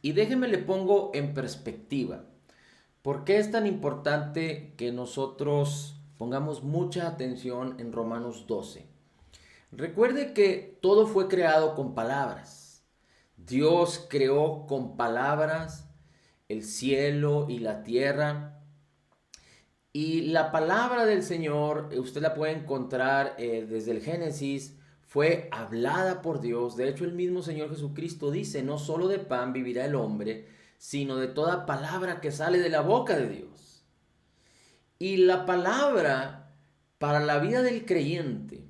Y déjeme le pongo en perspectiva. ¿Por qué es tan importante que nosotros pongamos mucha atención en Romanos 12? Recuerde que todo fue creado con palabras. Dios creó con palabras el cielo y la tierra. Y la palabra del Señor, usted la puede encontrar desde el Génesis, fue hablada por Dios. De hecho, el mismo Señor Jesucristo dice, no solo de pan vivirá el hombre, sino de toda palabra que sale de la boca de Dios. Y la palabra para la vida del creyente,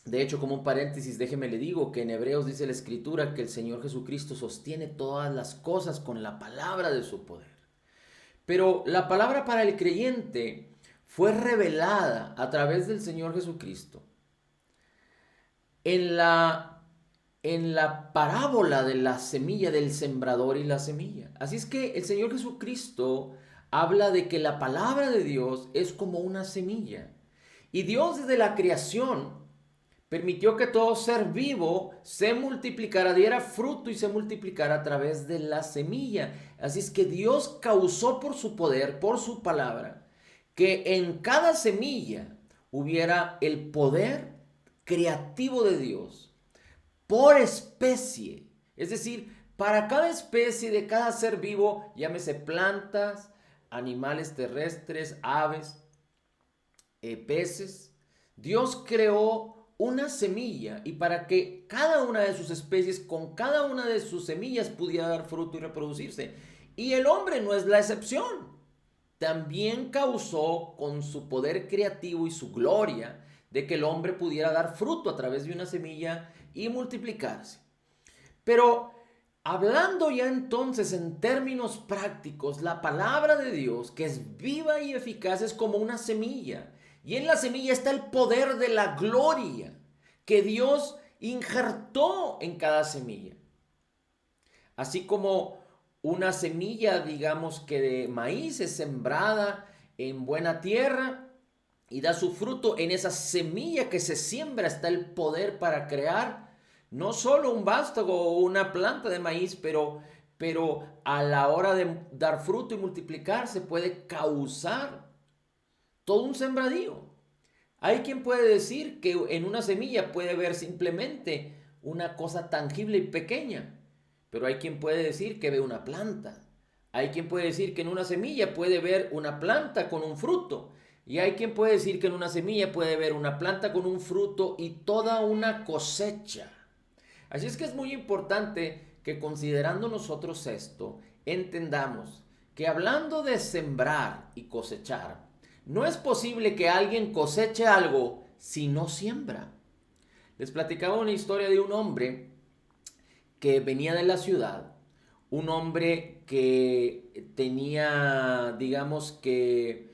de hecho, como un paréntesis, déjeme le digo que en Hebreos dice la Escritura que el Señor Jesucristo sostiene todas las cosas con la palabra de su poder. Pero la palabra para el creyente fue revelada a través del Señor Jesucristo en la parábola de la semilla del sembrador y la semilla. Así es que el Señor Jesucristo habla de que la palabra de Dios es como una semilla. Y Dios desde la creación permitió que todo ser vivo se multiplicara, diera fruto y se multiplicara a través de la semilla. Así es que Dios causó por su poder, por su palabra, que en cada semilla hubiera el poder creativo de Dios por especie. Es decir, para cada especie de cada ser vivo, llámese plantas, animales terrestres, aves, peces, Dios creó una semilla y para que cada una de sus especies con cada una de sus semillas pudiera dar fruto y reproducirse. Y el hombre no es la excepción. También causó con su poder creativo y su gloria de que el hombre pudiera dar fruto a través de una semilla y multiplicarse. Pero hablando ya entonces en términos prácticos, la palabra de Dios, que es viva y eficaz, es como una semilla. Y en la semilla está el poder de la gloria que Dios injertó en cada semilla. Así como una semilla, digamos que de maíz, es sembrada en buena tierra y da su fruto, en esa semilla que se siembra está el poder para crear no solo un vástago o una planta de maíz, pero a la hora de dar fruto y multiplicarse puede causar todo un sembradío. Hay quien puede decir que en una semilla puede ver simplemente una cosa tangible y pequeña, pero hay quien puede decir que ve una planta. Hay quien puede decir que en una semilla puede ver una planta con un fruto. Y hay quien puede decir que en una semilla puede ver una planta con un fruto y toda una cosecha. Así es que es muy importante que considerando nosotros esto, entendamos que hablando de sembrar y cosechar, no es posible que alguien coseche algo si no siembra. Les platicaba una historia de un hombre que venía de la ciudad, un hombre que tenía, digamos que,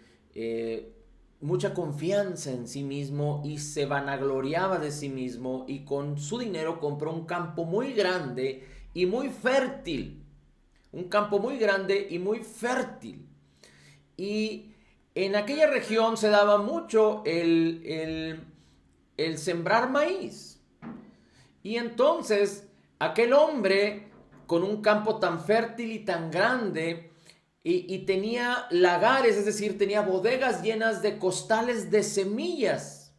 mucha confianza en sí mismo y se vanagloriaba de sí mismo y con su dinero compró un campo muy grande y muy fértil. Un campo muy grande y muy fértil. Y en aquella región se daba mucho el sembrar maíz. Y entonces aquel hombre con un campo tan fértil y tan grande y tenía lagares, es decir, tenía bodegas llenas de costales de semillas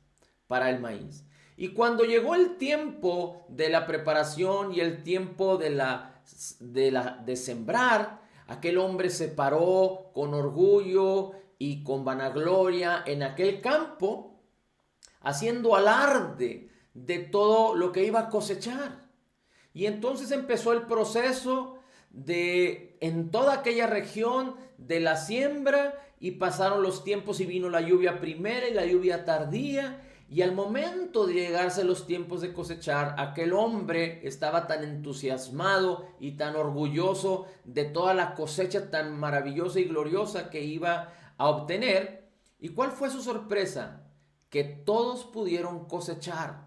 para el maíz. Y cuando llegó el tiempo de la preparación y el tiempo de sembrar, aquel hombre se paró con orgullo y con vanagloria en aquel campo, haciendo alarde de todo lo que iba a cosechar. Y entonces empezó el proceso de en toda aquella región de la siembra y pasaron los tiempos y vino la lluvia primera y la lluvia tardía y al momento de llegarse los tiempos de cosechar, aquel hombre estaba tan entusiasmado y tan orgulloso de toda la cosecha tan maravillosa y gloriosa que iba a obtener. ¿Y cuál fue su sorpresa? Que todos pudieron cosechar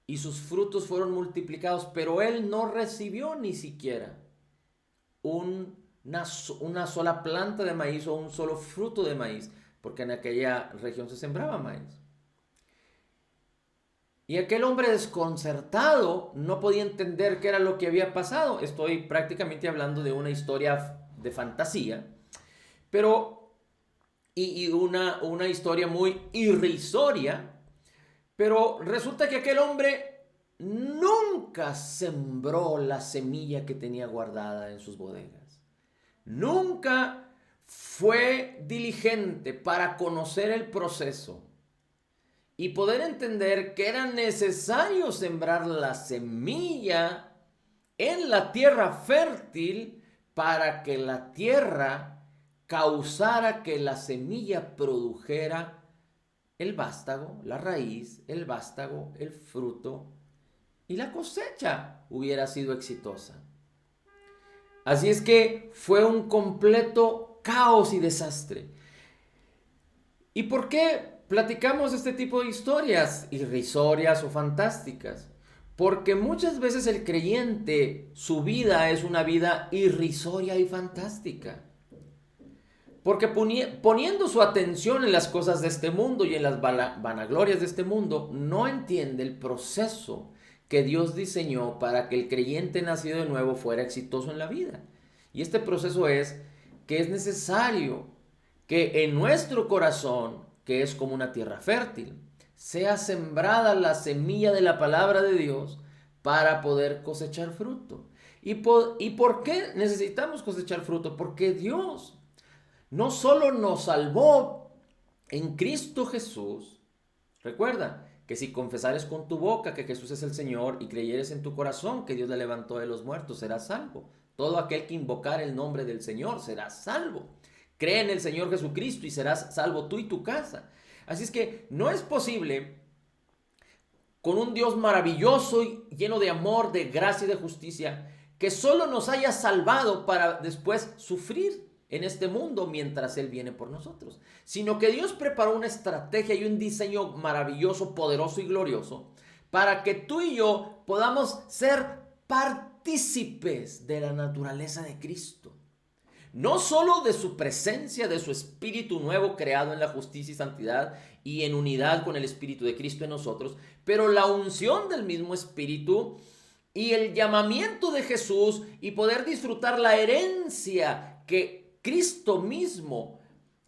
y sus frutos fueron multiplicados, pero él no recibió ni siquiera un, una sola planta de maíz o un solo fruto de maíz, porque en aquella región se sembraba maíz. Y aquel hombre desconcertado no podía entender qué era lo que había pasado. Estoy prácticamente hablando de una historia de fantasía, pero y una historia muy irrisoria, pero resulta que aquel hombre nunca sembró la semilla que tenía guardada en sus bodegas. Nunca fue diligente para conocer el proceso y poder entender que era necesario sembrar la semilla en la tierra fértil para que la tierra causara que la semilla produjera el vástago, la raíz, el vástago, el fruto y la cosecha hubiera sido exitosa. Así es que fue un completo caos y desastre. ¿Y por qué platicamos este tipo de historias irrisorias o fantásticas? Porque muchas veces el creyente, su vida es una vida irrisoria y fantástica. Porque poniendo su atención en las cosas de este mundo y en las vanaglorias de este mundo, no entiende el proceso que Dios diseñó para que el creyente nacido de nuevo fuera exitoso en la vida. Y este proceso es que es necesario que en nuestro corazón, que es como una tierra fértil, sea sembrada la semilla de la palabra de Dios para poder cosechar fruto. ¿Y por qué necesitamos cosechar fruto? Porque Dios no solo nos salvó en Cristo Jesús. Recuerda que si confesares con tu boca que Jesús es el Señor y creyeres en tu corazón que Dios le levantó de los muertos, serás salvo. Todo aquel que invocar el nombre del Señor será salvo. Cree en el Señor Jesucristo y serás salvo tú y tu casa. Así es que no es posible con un Dios maravilloso y lleno de amor, de gracia y de justicia, que solo nos haya salvado para después sufrir en este mundo mientras Él viene por nosotros, sino que Dios preparó una estrategia y un diseño maravilloso, poderoso y glorioso para que tú y yo podamos ser partícipes de la naturaleza de Cristo. No solo de su presencia, de su espíritu nuevo creado en la justicia y santidad y en unidad con el espíritu de Cristo en nosotros, pero la unción del mismo espíritu y el llamamiento de Jesús y poder disfrutar la herencia que Cristo mismo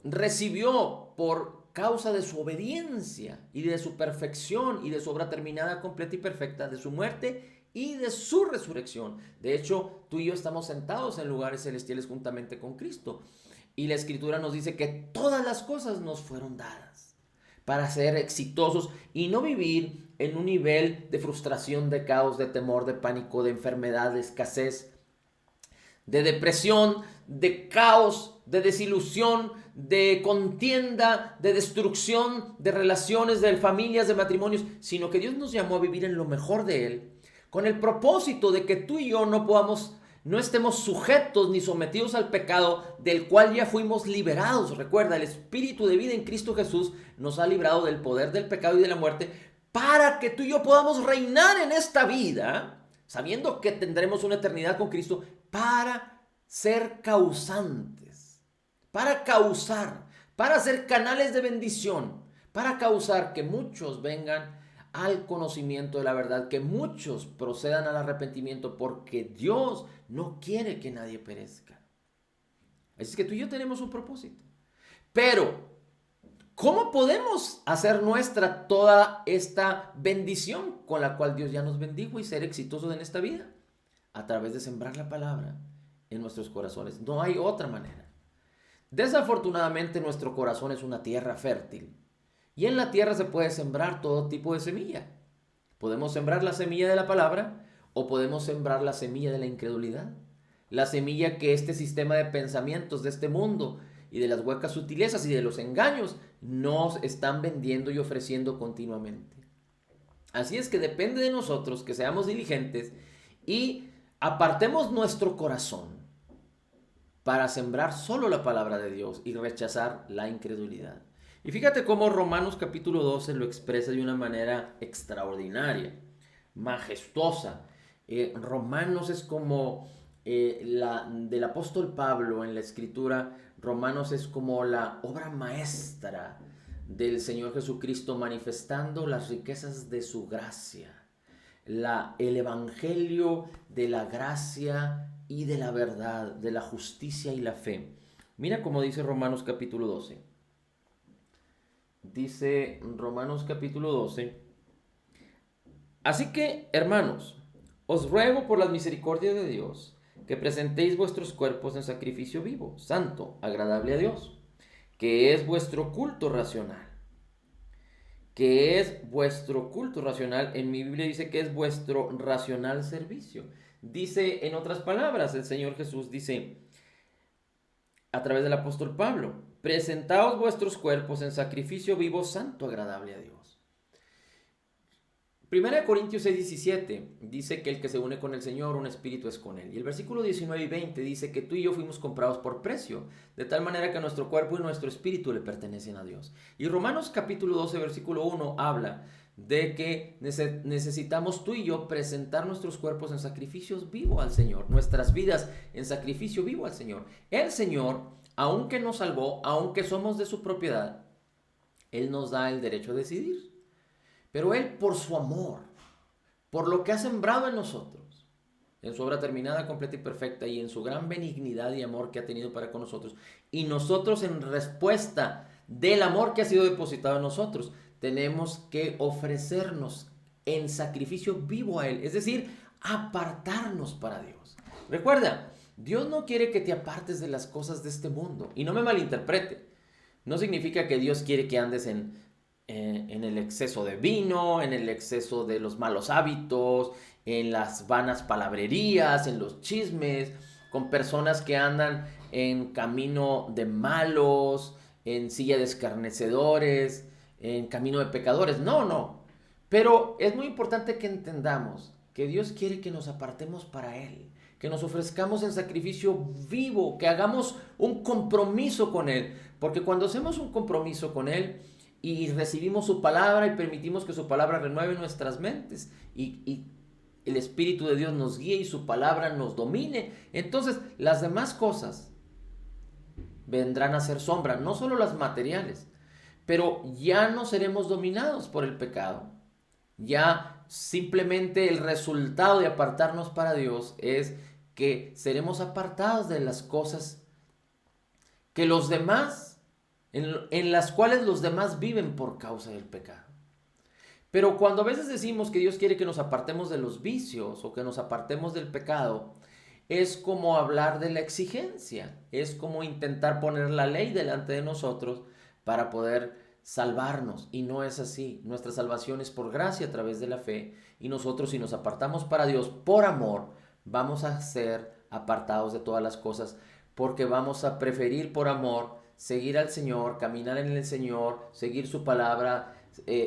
recibió por causa de su obediencia y de su perfección y de su obra terminada, completa y perfecta, de su muerte y de su resurrección. De hecho, tú y yo estamos sentados en lugares celestiales juntamente con Cristo. Y la Escritura nos dice que todas las cosas nos fueron dadas para ser exitosos y no vivir en un nivel de frustración, de caos, de temor, de pánico, de enfermedad, de escasez, de depresión, de caos, de desilusión, de contienda, de destrucción de relaciones, de familias, de matrimonios, sino que Dios nos llamó a vivir en lo mejor de Él, con el propósito de que tú y yo no estemos sujetos ni sometidos al pecado del cual ya fuimos liberados. Recuerda, el Espíritu de vida en Cristo Jesús nos ha librado del poder del pecado y de la muerte para que tú y yo podamos reinar en esta vida, sabiendo que tendremos una eternidad con Cristo, para ser causantes, para causar, para ser canales de bendición, para causar que muchos vengan al conocimiento de la verdad, que muchos procedan al arrepentimiento, porque Dios no quiere que nadie perezca. Así es que tú y yo tenemos un propósito. Pero, ¿cómo podemos hacer nuestra toda esta bendición con la cual Dios ya nos bendijo y ser exitosos en esta vida? A través de sembrar la palabra en nuestros corazones. No hay otra manera. Desafortunadamente nuestro corazón es una tierra fértil. Y en la tierra se puede sembrar todo tipo de semilla. Podemos sembrar la semilla de la palabra o podemos sembrar la semilla de la incredulidad. La semilla que este sistema de pensamientos de este mundo y de las huecas sutilezas y de los engaños nos están vendiendo y ofreciendo continuamente. Así es que depende de nosotros que seamos diligentes y apartemos nuestro corazón para sembrar solo la palabra de Dios y rechazar la incredulidad. Y fíjate cómo Romanos capítulo 12 lo expresa de una manera extraordinaria, majestuosa. Romanos es como del apóstol Pablo en la escritura. Romanos es como la obra maestra del Señor Jesucristo manifestando las riquezas de su gracia, el evangelio de la gracia y de la verdad, de la justicia y la fe. Mira cómo dice Romanos capítulo 12. Dice Romanos capítulo 12: así que, hermanos, os ruego por las misericordias de Dios que presentéis vuestros cuerpos en sacrificio vivo, santo, agradable a Dios, que es vuestro culto racional. Que es vuestro culto racional. En mi Biblia dice que es vuestro racional servicio. Dice, en otras palabras, el Señor Jesús dice a través del apóstol Pablo: presentaos vuestros cuerpos en sacrificio vivo, santo, agradable a Dios. 1 Corintios 6:17 dice que el que se une con el Señor, un espíritu es con él. Y el versículo 19 y 20 dice que tú y yo fuimos comprados por precio, de tal manera que nuestro cuerpo y nuestro espíritu le pertenecen a Dios. Y Romanos capítulo 12, versículo 1 habla de que necesitamos tú y yo presentar nuestros cuerpos en sacrificios vivo al Señor, nuestras vidas en sacrificio vivo al Señor. El Señor, aunque nos salvó, aunque somos de su propiedad, Él nos da el derecho a decidir. Pero Él, por su amor, por lo que ha sembrado en nosotros, en su obra terminada, completa y perfecta, y en su gran benignidad y amor que ha tenido para con nosotros, y nosotros en respuesta del amor que ha sido depositado en nosotros, tenemos que ofrecernos en sacrificio vivo a Él, es decir, apartarnos para Dios. Recuerda, Dios no quiere que te apartes de las cosas de este mundo, y no me malinterprete. No significa que Dios quiere que andes en el exceso de vino, en el exceso de los malos hábitos, en las vanas palabrerías, en los chismes, con personas que andan en camino de malos, en silla de escarnecedores, en camino de pecadores. No, no. Pero es muy importante que entendamos que Dios quiere que nos apartemos para Él, que nos ofrezcamos en sacrificio vivo, que hagamos un compromiso con Él. Porque cuando hacemos un compromiso con Él y recibimos su palabra y permitimos que su palabra renueve nuestras mentes y el Espíritu de Dios nos guíe y su palabra nos domine, entonces las demás cosas vendrán a ser sombra, no solo las materiales, pero ya no seremos dominados por el pecado. Ya simplemente el resultado de apartarnos para Dios es que seremos apartados de las cosas que los demás, en las cuales los demás viven por causa del pecado. Pero cuando a veces decimos que Dios quiere que nos apartemos de los vicios o que nos apartemos del pecado, es como hablar de la exigencia, es como intentar poner la ley delante de nosotros para poder salvarnos, y no es así. Nuestra salvación es por gracia a través de la fe, y nosotros, si nos apartamos para Dios por amor, vamos a ser apartados de todas las cosas, porque vamos a preferir por amor seguir al Señor, caminar en el Señor, seguir su palabra,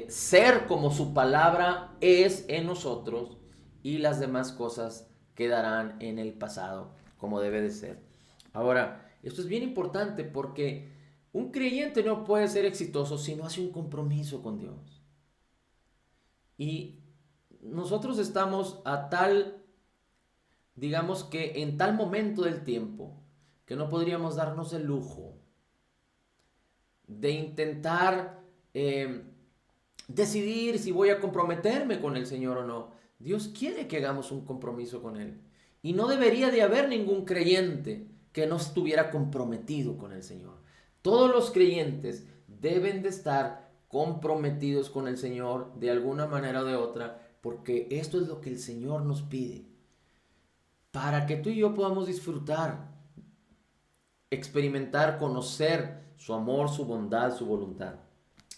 ser como su palabra es en nosotros, y las demás cosas quedarán en el pasado, como debe de ser. Ahora, esto es bien importante porque un creyente no puede ser exitoso si no hace un compromiso con Dios. Y nosotros estamos digamos que en tal momento del tiempo, que no podríamos darnos el lujo de intentar decidir si voy a comprometerme con el Señor o no. Dios quiere que hagamos un compromiso con Él. Y no debería de haber ningún creyente que no estuviera comprometido con el Señor. Todos los creyentes deben de estar comprometidos con el Señor de alguna manera o de otra, porque esto es lo que el Señor nos pide, para que tú y yo podamos disfrutar, experimentar, conocer su amor, su bondad, su voluntad.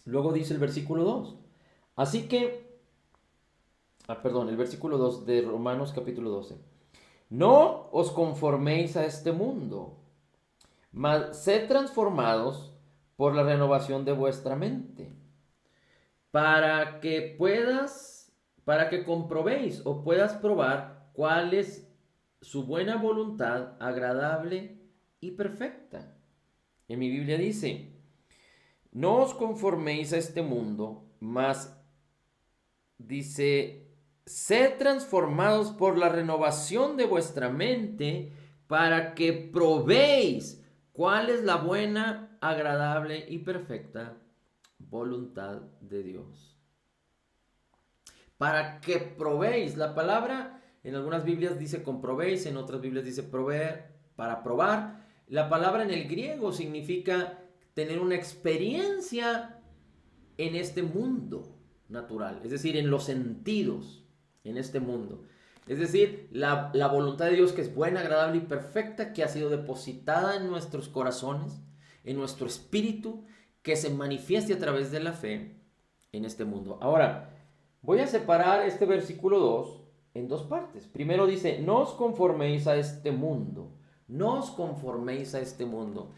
Luego dice el versículo 2. Así que, el versículo 2 de Romanos capítulo 12. No os conforméis a este mundo, mas sed transformados por la renovación de vuestra mente, para que comprobéis o puedas probar cuál es su buena voluntad, agradable y perfecta. En mi Biblia dice: no os conforméis a este mundo, mas dice: sed transformados por la renovación de vuestra mente, para que probéis cuál es la buena, agradable y perfecta voluntad de Dios. Para que probéis. La palabra en algunas Biblias dice comprobéis, en otras Biblias dice proveer, para probar. La palabra en el griego significa tener una experiencia en este mundo natural, es decir, en los sentidos, en este mundo. Es decir, la voluntad de Dios, que es buena, agradable y perfecta, que ha sido depositada en nuestros corazones, en nuestro espíritu, que se manifieste a través de la fe en este mundo. Ahora, voy a separar este versículo 2 en dos partes. Primero dice, no os conforméis a este mundo, no os conforméis a este mundo.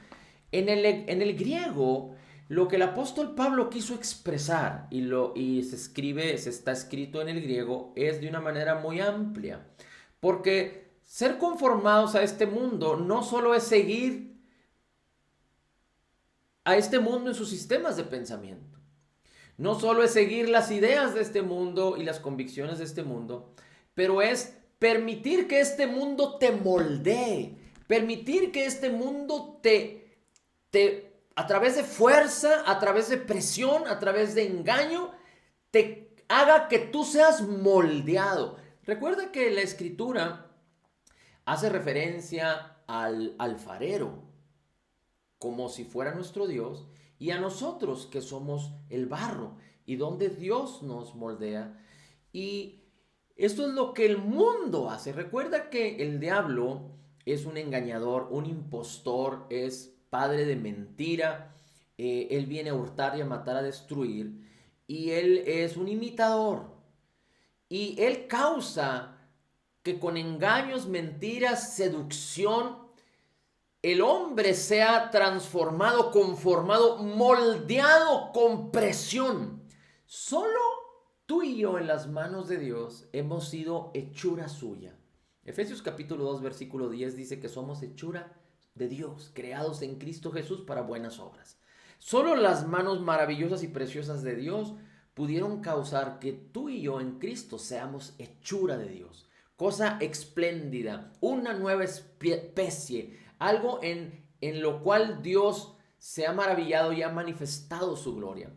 En el griego, lo que el apóstol Pablo quiso expresar, se está escrito en el griego, es de una manera muy amplia. Porque ser conformados a este mundo no solo es seguir a este mundo en sus sistemas de pensamiento. No solo es seguir las ideas de este mundo y las convicciones de este mundo, pero es permitir que este mundo te moldee, permitir que este mundo a través de fuerza, a través de presión, a través de engaño, te haga que tú seas moldeado. Recuerda que la escritura hace referencia al alfarero como si fuera nuestro Dios y a nosotros que somos el barro y donde Dios nos moldea. Y esto es lo que el mundo hace. Recuerda que el diablo es un engañador, un impostor, es padre de mentira. Él viene a hurtar y a matar, a destruir. Y él es un imitador. Y él causa que con engaños, mentiras, seducción, el hombre sea transformado, conformado, moldeado con presión. Solo tú y yo en las manos de Dios hemos sido hechura suya. Efesios capítulo 2 versículo 10 dice que somos hechura de Dios, creados en Cristo Jesús para buenas obras. Solo las manos maravillosas y preciosas de Dios pudieron causar que tú y yo en Cristo seamos hechura de Dios. Cosa espléndida, una nueva especie, algo en lo cual Dios se ha maravillado y ha manifestado su gloria.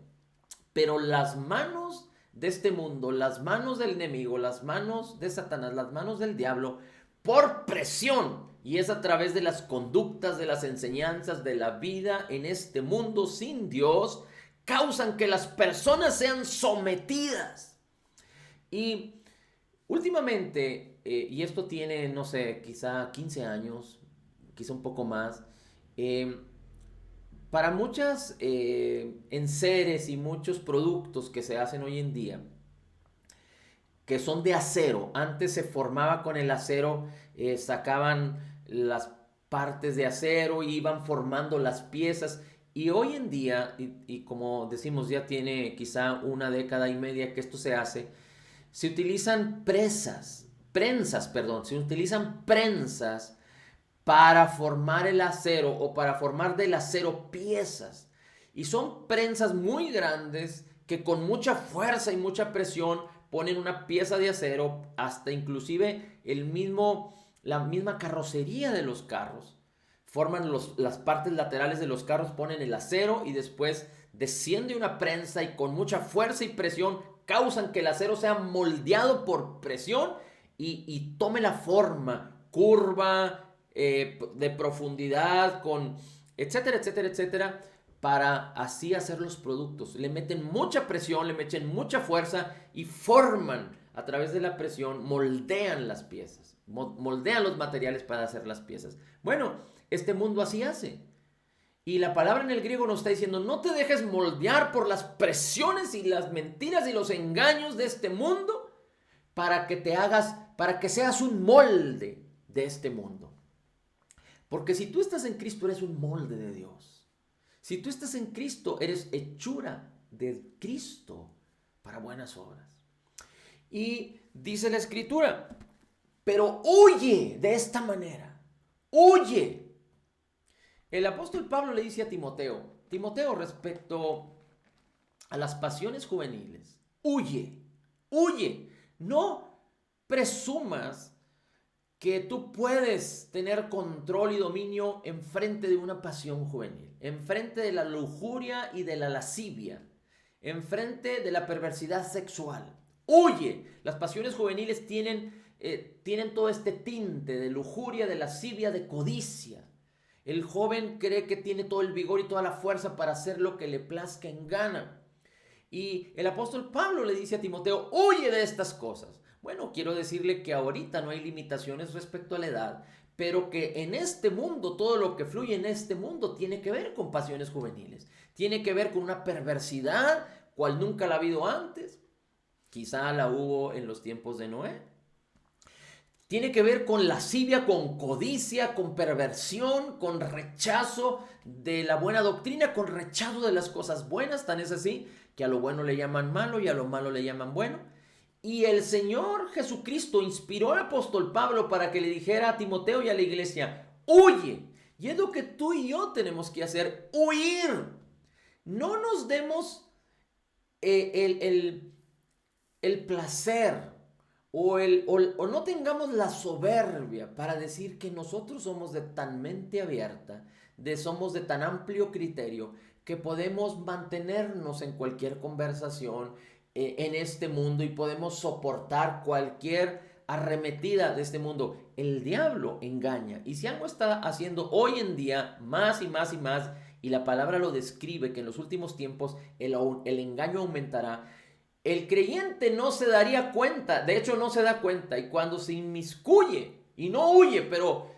Pero las manos de este mundo, las manos del enemigo, las manos de Satanás, las manos del diablo, por presión, y es a través de las conductas, de las enseñanzas, de la vida en este mundo sin Dios, causan que las personas sean sometidas. Y últimamente, y esto tiene, no sé, quizá 15 años, quizá un poco más, para muchas enseres y muchos productos que se hacen hoy en día, que son de acero, antes se formaba con el acero, sacaban las partes de acero y iban formando las piezas. Y hoy en día, y como decimos, ya tiene quizá una década y media que esto se hace, se utilizan se utilizan prensas para formar el acero o para formar del acero piezas. Y son prensas muy grandes que con mucha fuerza y mucha presión ponen una pieza de acero, hasta inclusive la misma carrocería de los carros. Forman las partes laterales de los carros, ponen el acero y después desciende una prensa y con mucha fuerza y presión causan que el acero sea moldeado por presión y tome la forma curva, de profundidad, con etcétera, etcétera, etcétera, para así hacer los productos. Le meten mucha presión, le meten mucha fuerza y forman a través de la presión, moldean las piezas, moldean los materiales para hacer las piezas. Bueno, este mundo así hace. Y la palabra en el griego nos está diciendo, no te dejes moldear por las presiones y las mentiras y los engaños de este mundo para que seas un molde de este mundo. Porque si tú estás en Cristo, eres un molde de Dios. Si tú estás en Cristo, eres hechura de Cristo para buenas obras. Y dice la Escritura, pero huye de esta manera. Huye. El apóstol Pablo le dice a Timoteo, respecto a las pasiones juveniles, huye, huye. No presumas que tú puedes tener control y dominio enfrente de una pasión juvenil, enfrente de la lujuria y de la lascivia. enfrente de la perversidad sexual. Huye. Las pasiones juveniles tienen todo este tinte de lujuria, de lascivia, de codicia. El joven cree que tiene todo el vigor y toda la fuerza para hacer lo que le plazca en gana. Y el apóstol Pablo le dice a Timoteo, huye de estas cosas. Bueno, quiero decirle que ahorita no hay limitaciones respecto a la edad, pero que en este mundo, todo lo que fluye en este mundo tiene que ver con pasiones juveniles. Tiene que ver con una perversidad, cual nunca la ha habido antes. Quizá la hubo en los tiempos de Noé. Tiene que ver con lascivia, con codicia, con perversión, con rechazo de la buena doctrina, con rechazo de las cosas buenas. Tan es así que a lo bueno le llaman malo y a lo malo le llaman bueno. Y el Señor Jesucristo inspiró al apóstol Pablo para que le dijera a Timoteo y a la iglesia, huye. Y es lo que tú y yo tenemos que hacer, huir. No nos demos el placer o no tengamos la soberbia para decir que nosotros somos de tan mente abierta, somos de tan amplio criterio, que podemos mantenernos en cualquier conversación en este mundo y podemos soportar cualquier arremetida de este mundo. El diablo engaña, y si algo está haciendo hoy en día más y más y más, y la palabra lo describe, que en los últimos tiempos el engaño aumentará. El creyente no se daría cuenta, de hecho no se da cuenta, y cuando se inmiscuye y no huye, pero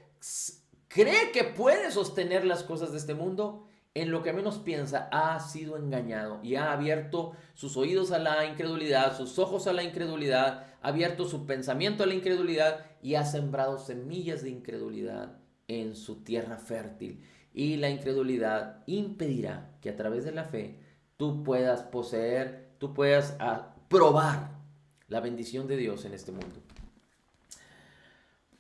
cree que puede sostener las cosas de este mundo, en lo que menos piensa ha sido engañado y ha abierto sus oídos a la incredulidad, sus ojos a la incredulidad, ha abierto su pensamiento a la incredulidad y ha sembrado semillas de incredulidad en su tierra fértil. Y la incredulidad impedirá que a través de la fe tú puedas poseer, tú puedas probar la bendición de Dios en este mundo.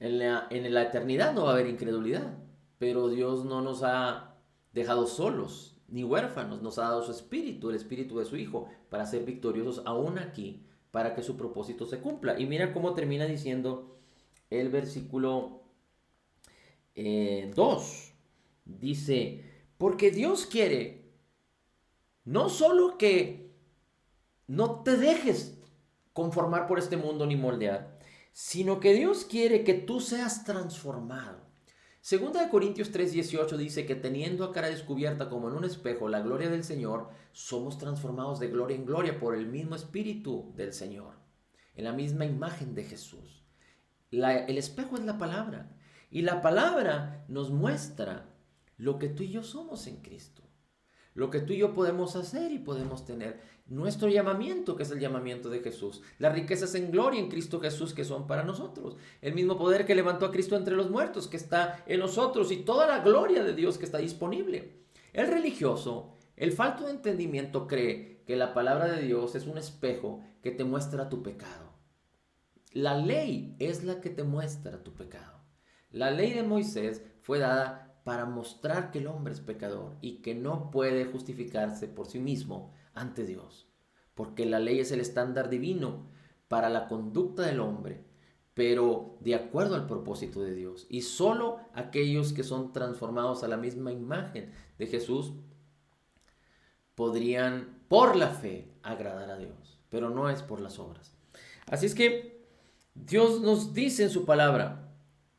En la eternidad no va a haber incredulidad, pero Dios no nos ha dejado solos ni huérfanos, nos ha dado su espíritu, el espíritu de su Hijo, para ser victoriosos aún aquí, para que su propósito se cumpla. Y mira cómo termina diciendo el versículo 2. Dice, porque Dios quiere no solo que no te dejes conformar por este mundo ni moldear, sino que Dios quiere que tú seas transformado. Segunda de Corintios 3:18 dice que teniendo a cara descubierta como en un espejo la gloria del Señor, somos transformados de gloria en gloria por el mismo Espíritu del Señor, en la misma imagen de Jesús. El espejo es la palabra, y la palabra nos muestra lo que tú y yo somos en Cristo, lo que tú y yo podemos hacer y podemos tener, nuestro llamamiento, que es el llamamiento de Jesús, las riquezas en gloria en Cristo Jesús que son para nosotros, el mismo poder que levantó a Cristo entre los muertos que está en nosotros y toda la gloria de Dios que está disponible. El religioso, el falto de entendimiento, cree que la palabra de Dios es un espejo que te muestra tu pecado. La ley es la que te muestra tu pecado. La ley de Moisés fue dada para mostrar que el hombre es pecador y que no puede justificarse por sí mismo ante Dios, porque la ley es el estándar divino para la conducta del hombre, pero de acuerdo al propósito de Dios. Y solo aquellos que son transformados a la misma imagen de Jesús podrían, por la fe, agradar a Dios, pero no es por las obras. Así es que Dios nos dice en su palabra,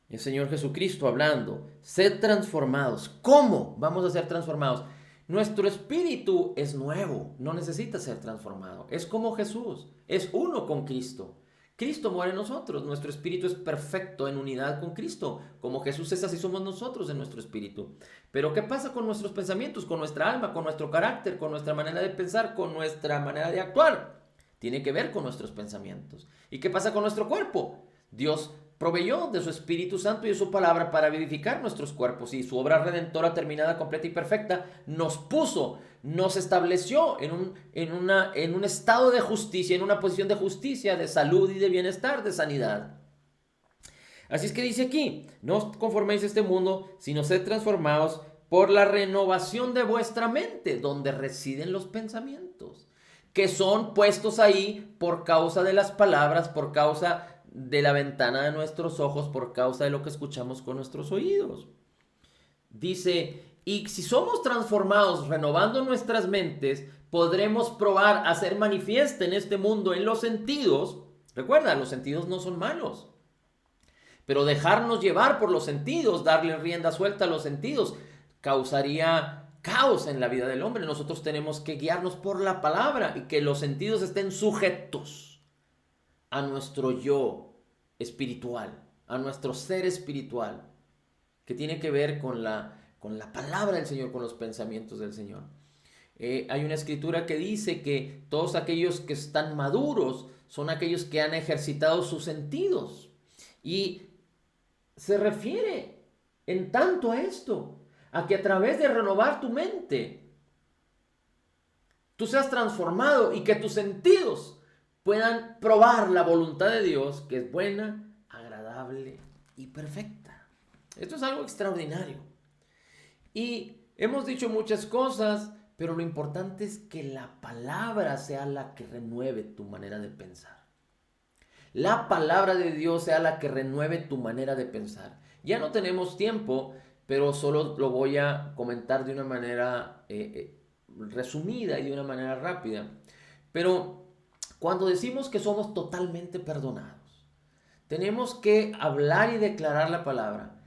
el Señor Jesucristo hablando, sed transformados. ¿Cómo vamos a ser transformados? Nuestro espíritu es nuevo, no necesita ser transformado. Es como Jesús, es uno con Cristo. Cristo muere en nosotros, nuestro espíritu es perfecto en unidad con Cristo. Como Jesús es, así somos nosotros en nuestro espíritu. Pero ¿qué pasa con nuestros pensamientos, con nuestra alma, con nuestro carácter, con nuestra manera de pensar, con nuestra manera de actuar? Tiene que ver con nuestros pensamientos. ¿Y qué pasa con nuestro cuerpo? Dios proveyó de su Espíritu Santo y de su palabra para vivificar nuestros cuerpos, y su obra redentora terminada, completa y perfecta nos estableció en un estado de justicia, en una posición de justicia, de salud y de bienestar, de sanidad. Así es que dice aquí, no os conforméis a este mundo, sino sed transformados por la renovación de vuestra mente, donde residen los pensamientos, que son puestos ahí por causa de las palabras, por causa de la ventana de nuestros ojos, por causa de lo que escuchamos con nuestros oídos. Dice, y si somos transformados renovando nuestras mentes, podremos probar, hacer manifiesta en este mundo, en los sentidos. Recuerda, los sentidos no son malos. Pero dejarnos llevar por los sentidos, darle rienda suelta a los sentidos, causaría caos en la vida del hombre. Nosotros tenemos que guiarnos por la palabra y que los sentidos estén sujetos a nuestro yo espiritual, a nuestro ser espiritual, que tiene que ver con la palabra del Señor, con los pensamientos del Señor. Hay una escritura que dice que todos aquellos que están maduros son aquellos que han ejercitado sus sentidos. Y se refiere en tanto a esto, a que a través de renovar tu mente, tú seas transformado y que tus sentidos puedan probar la voluntad de Dios, que es buena, agradable y perfecta. Esto es algo extraordinario. Y hemos dicho muchas cosas, pero lo importante es que la palabra sea la que renueve tu manera de pensar. La palabra de Dios sea la que renueve tu manera de pensar. Ya no tenemos tiempo, pero solo lo voy a comentar de una manera resumida y de una manera rápida. Pero cuando decimos que somos totalmente perdonados, tenemos que hablar y declarar la palabra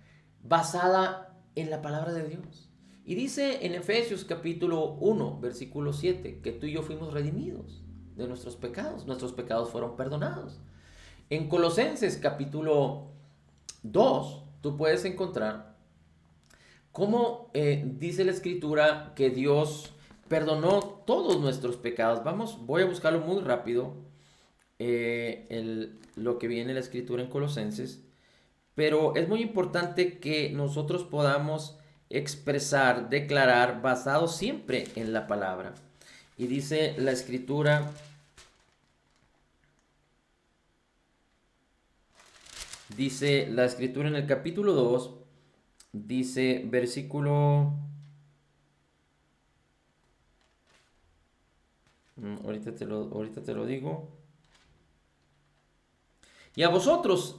basada en la palabra de Dios. Y dice en Efesios capítulo 1, versículo 7, que tú y yo fuimos redimidos de nuestros pecados fueron perdonados. En Colosenses capítulo 2, tú puedes encontrar cómo dice la escritura que Dios perdonó todos nuestros pecados. Voy a buscarlo muy rápido, lo que viene en la escritura en Colosenses. Pero es muy importante que nosotros podamos expresar, declarar, basado siempre en la palabra. Y dice la escritura... Dice la escritura en el capítulo 2, dice versículo... Ahorita te lo digo. Y a vosotros,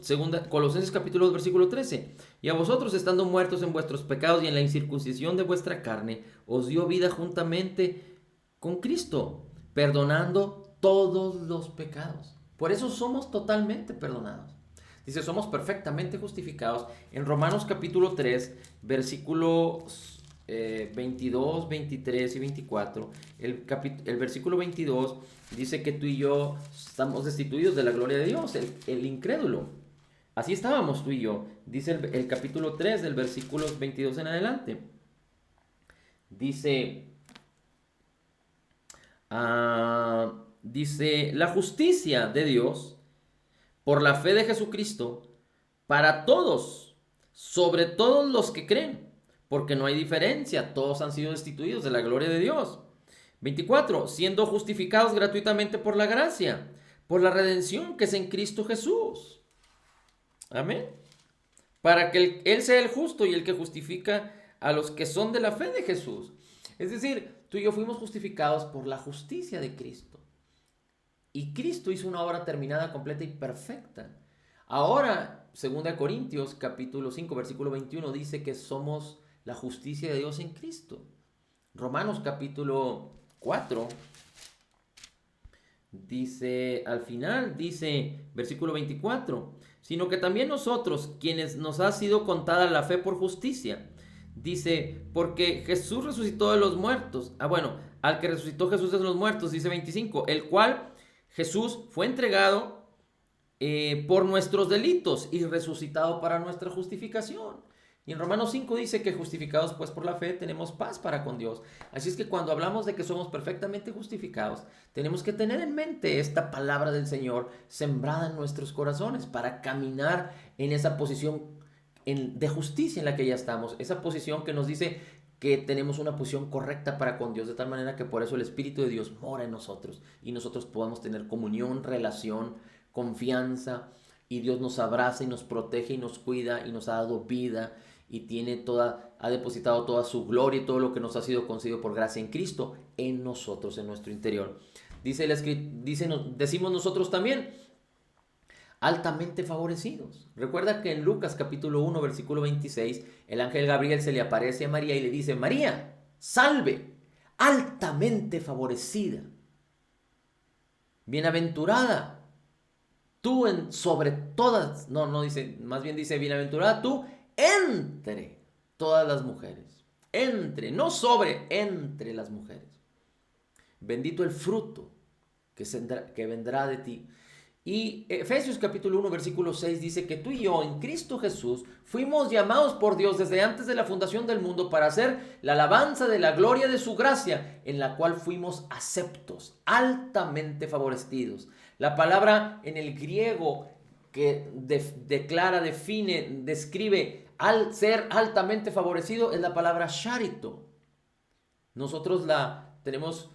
Colosenses capítulo 2, versículo 13. Y a vosotros, estando muertos en vuestros pecados y en la incircuncisión de vuestra carne, os dio vida juntamente con Cristo, perdonando todos los pecados. Por eso somos totalmente perdonados. Dice, somos perfectamente justificados. En Romanos capítulo 3, versículos 22, 23 y 24. El versículo 22 dice que tú y yo estamos destituidos de la gloria de Dios, el incrédulo. Así estábamos tú y yo. Dice el capítulo 3 del versículo 22 en adelante. Dice, la justicia de Dios por la fe de Jesucristo, para todos, sobre todos los que creen, porque no hay diferencia, todos han sido destituidos de la gloria de Dios. 24, siendo justificados gratuitamente por la gracia, por la redención que es en Cristo Jesús. Amén. Para que Él sea el justo y el que justifica a los que son de la fe de Jesús. Es decir, tú y yo fuimos justificados por la justicia de Cristo. Y Cristo hizo una obra terminada, completa y perfecta. Ahora, 2 Corintios capítulo 5, versículo 21 dice que somos la justicia de Dios en Cristo. Romanos capítulo 4 dice, al final dice, versículo 24, sino que también nosotros, quienes nos ha sido contada la fe por justicia, dice, porque Jesús resucitó de los muertos. Al que resucitó Jesús de los muertos, dice 25, el cual Jesús fue entregado por nuestros delitos y resucitado para nuestra justificación. Y en Romanos 5 dice que justificados pues por la fe tenemos paz para con Dios. Así es que cuando hablamos de que somos perfectamente justificados, tenemos que tener en mente esta palabra del Señor sembrada en nuestros corazones para caminar en esa posición de justicia en la que ya estamos. Esa posición que nos dice que tenemos una posición correcta para con Dios, de tal manera que por eso el Espíritu de Dios mora en nosotros y nosotros podamos tener comunión, relación, confianza, y Dios nos abraza y nos protege y nos cuida y nos ha dado vida y ha depositado toda su gloria y todo lo que nos ha sido concedido por gracia en Cristo en nosotros, en nuestro interior. Decimos nosotros también, altamente favorecidos. Recuerda que en Lucas capítulo 1, versículo 26, el ángel Gabriel se le aparece a María y le dice: María, salve, altamente favorecida, bienaventurada tú sobre todas, no dice, más bien dice bienaventurada tú entre todas las mujeres. Entre, no sobre, entre las mujeres. Bendito el fruto que vendrá de ti. Y Efesios capítulo 1 versículo 6 dice que tú y yo en Cristo Jesús fuimos llamados por Dios desde antes de la fundación del mundo para hacer la alabanza de la gloria de su gracia, en la cual fuimos aceptos, altamente favorecidos. La palabra en el griego que declara, define, describe al ser altamente favorecido es la palabra charito. Nosotros tenemos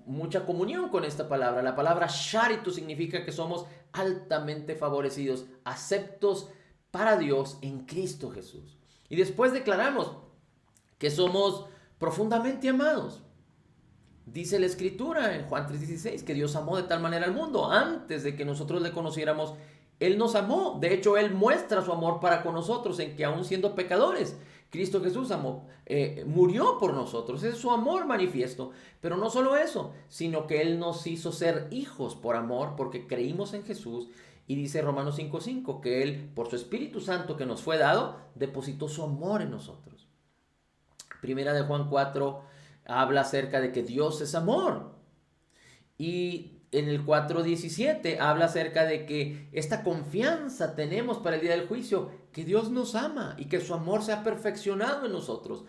mucha comunión con esta palabra. La palabra charito significa que somos altamente favorecidos, aceptos para Dios en Cristo Jesús. Y después declaramos que somos profundamente amados. Dice la Escritura en Juan 3:16 que Dios amó de tal manera al mundo. Antes de que nosotros le conociéramos, Él nos amó. De hecho, Él muestra su amor para con nosotros en que aún siendo pecadores, Cristo Jesús murió por nosotros. Ese es su amor manifiesto. Pero no solo eso, sino que Él nos hizo ser hijos por amor, porque creímos en Jesús. Y dice Romanos 5:5 que Él, por su Espíritu Santo que nos fue dado, depositó su amor en nosotros. Primera de Juan 4 habla acerca de que Dios es amor. Y en el 4:17 habla acerca de que esta confianza tenemos para el día del juicio, que Dios nos ama y que su amor se ha perfeccionado en nosotros.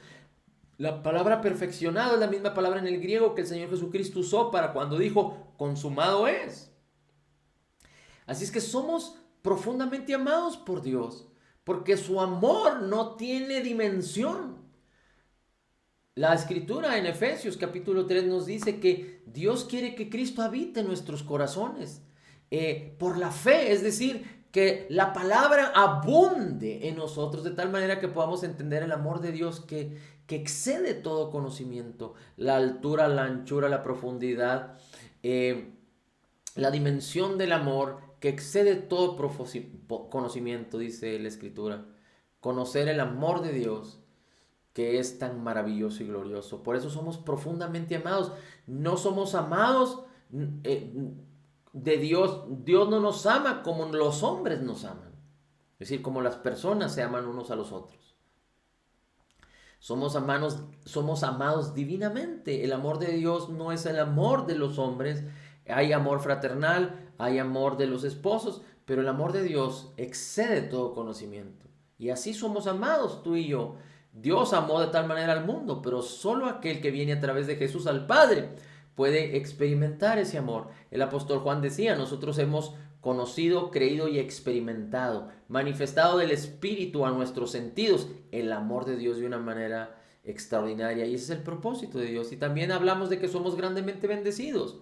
La palabra perfeccionado es la misma palabra en el griego que el Señor Jesucristo usó para cuando dijo, consumado es. Así es que somos profundamente amados por Dios, porque su amor no tiene dimensión. La Escritura en Efesios capítulo 3 nos dice que Dios quiere que Cristo habite en nuestros corazones por la fe, es decir, que la palabra abunde en nosotros de tal manera que podamos entender el amor de Dios que excede todo conocimiento, la altura, la anchura, la profundidad, la dimensión del amor que excede todo conocimiento, dice la Escritura. Conocer el amor de Dios que es tan maravilloso y glorioso. Por eso somos profundamente amados. No somos amados de Dios. Dios no nos ama como los hombres nos aman. Es decir, como las personas se aman unos a los otros. Somos amados divinamente. El amor de Dios no es el amor de los hombres. Hay amor fraternal, hay amor de los esposos, pero el amor de Dios excede todo conocimiento. Y así somos amados tú y yo. Dios amó de tal manera al mundo, pero solo aquel que viene a través de Jesús al Padre puede experimentar ese amor. El apóstol Juan decía, nosotros hemos conocido, creído y experimentado, manifestado del Espíritu a nuestros sentidos, el amor de Dios de una manera extraordinaria. Y ese es el propósito de Dios. Y también hablamos de que somos grandemente bendecidos.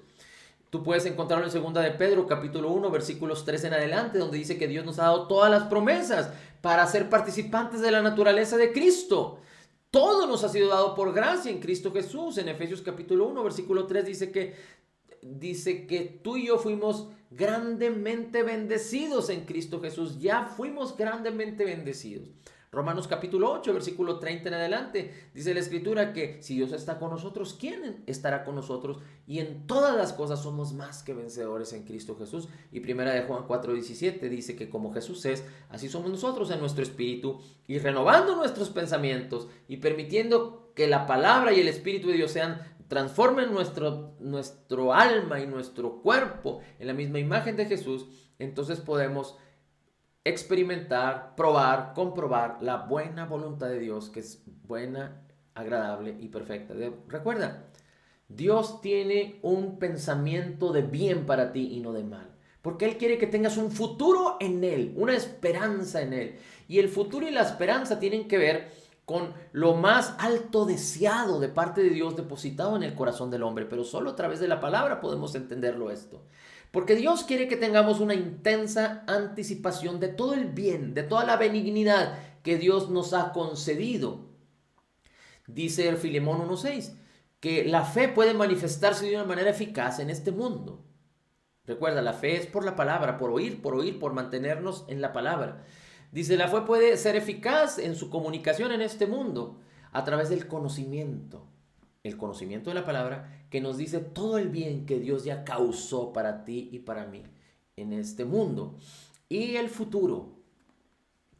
Tú puedes encontrarlo en 2 de Pedro, capítulo 1, versículos 3 en adelante, donde dice que Dios nos ha dado todas las promesas para ser participantes de la naturaleza de Cristo. Todo nos ha sido dado por gracia en Cristo Jesús. En Efesios capítulo 1, versículo 3 dice que tú y yo fuimos grandemente bendecidos en Cristo Jesús. Ya fuimos grandemente bendecidos. Romanos capítulo 8, versículo 30 en adelante, dice la Escritura que si Dios está con nosotros, ¿quién estará con nosotros? Y en todas las cosas somos más que vencedores en Cristo Jesús. Y primera de Juan 4:17 dice que como Jesús es, así somos nosotros en nuestro espíritu, y renovando nuestros pensamientos y permitiendo que la palabra y el Espíritu de Dios transformen nuestro alma y nuestro cuerpo en la misma imagen de Jesús, entonces podemos experimentar, probar, comprobar la buena voluntad de Dios, que es buena, agradable y perfecta. Recuerda, Dios tiene un pensamiento de bien para ti y no de mal, porque Él quiere que tengas un futuro en Él, una esperanza en Él. Y el futuro y la esperanza tienen que ver con lo más alto deseado de parte de Dios depositado en el corazón del hombre, pero solo a través de la palabra podemos entenderlo esto. Porque Dios quiere que tengamos una intensa anticipación de todo el bien, de toda la benignidad que Dios nos ha concedido. Dice el Filemón 1:6 que la fe puede manifestarse de una manera eficaz en este mundo. Recuerda, la fe es por la palabra, por mantenernos en la palabra. Dice, la fe puede ser eficaz en su comunicación en este mundo a través del conocimiento. El conocimiento de la palabra que nos dice todo el bien que Dios ya causó para ti y para mí en este mundo. Y el futuro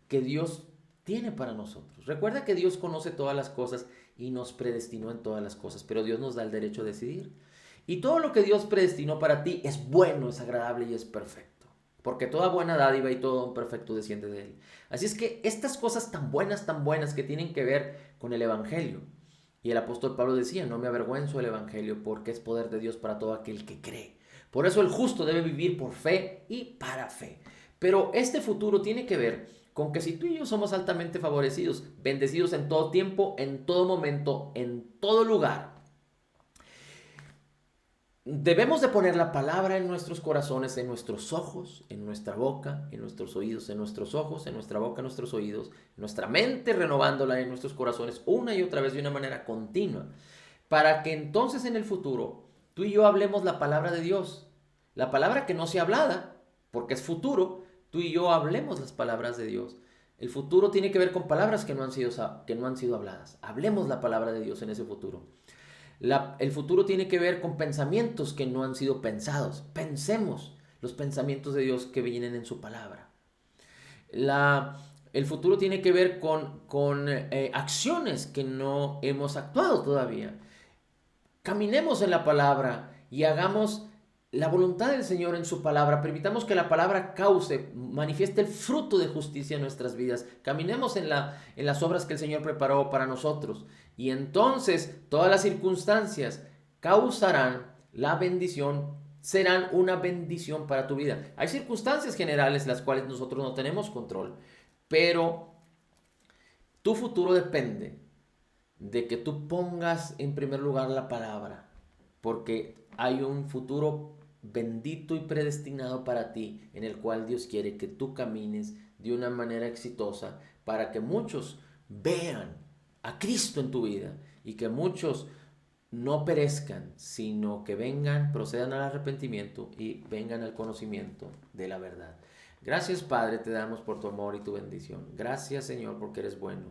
que Dios tiene para nosotros. Recuerda que Dios conoce todas las cosas y nos predestinó en todas las cosas, pero Dios nos da el derecho a decidir. Y todo lo que Dios predestinó para ti es bueno, es agradable y es perfecto. Porque toda buena dádiva y todo don perfecto desciende de Él. Así es que estas cosas tan buenas que tienen que ver con el Evangelio. Y el apóstol Pablo decía, no me avergüenzo del Evangelio porque es poder de Dios para todo aquel que cree. Por eso el justo debe vivir por fe y para fe. Pero este futuro tiene que ver con que si tú y yo somos altamente favorecidos, bendecidos en todo tiempo, en todo momento, en todo lugar, debemos de poner la palabra en nuestros corazones, en nuestros ojos, en nuestra boca, en nuestros oídos, en nuestros ojos, en nuestra boca, en nuestros oídos, en nuestra mente, renovándola en nuestros corazones una y otra vez de una manera continua, para que entonces en el futuro tú y yo hablemos la palabra de Dios, la palabra que no sea hablada, porque es futuro, tú y yo hablemos las palabras de Dios. El futuro tiene que ver con palabras que no han sido habladas. Hablemos la palabra de Dios en ese futuro. El futuro tiene que ver con pensamientos que no han sido pensados. Pensemos los pensamientos de Dios que vienen en su palabra. El futuro tiene que ver con acciones que no hemos actuado todavía. Caminemos en la palabra y hagamos la voluntad del Señor en su palabra. Permitamos que la palabra manifieste el fruto de justicia en nuestras vidas. Caminemos en las obras que el Señor preparó para nosotros. Y entonces todas las circunstancias causarán la bendición, serán una bendición para tu vida. Hay circunstancias generales las cuales nosotros no tenemos control, pero tu futuro depende de que tú pongas en primer lugar la palabra, porque hay un futuro bendito y predestinado para ti, en el cual Dios quiere que tú camines de una manera exitosa para que muchos vean a Cristo en tu vida y que muchos no perezcan, sino que vengan, procedan al arrepentimiento y vengan al conocimiento de la verdad. Gracias, Padre, te damos por tu amor y tu bendición. Gracias, Señor, porque eres bueno.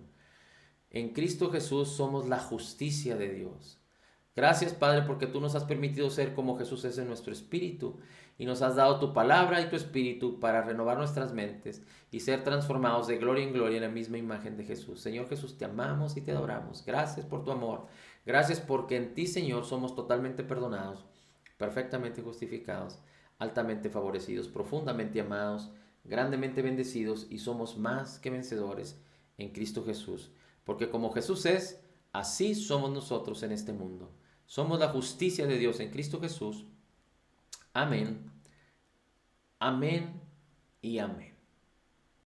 En Cristo Jesús somos la justicia de Dios. Gracias, Padre, porque tú nos has permitido ser como Jesús es en nuestro espíritu y nos has dado tu palabra y tu espíritu para renovar nuestras mentes y ser transformados de gloria en gloria en la misma imagen de Jesús. Señor Jesús, te amamos y te adoramos. Gracias por tu amor. Gracias porque en ti, Señor, somos totalmente perdonados, perfectamente justificados, altamente favorecidos, profundamente amados, grandemente bendecidos y somos más que vencedores en Cristo Jesús. Porque como Jesús es, así somos nosotros en este mundo. Somos la justicia de Dios en Cristo Jesús. Amén. Amén y amén.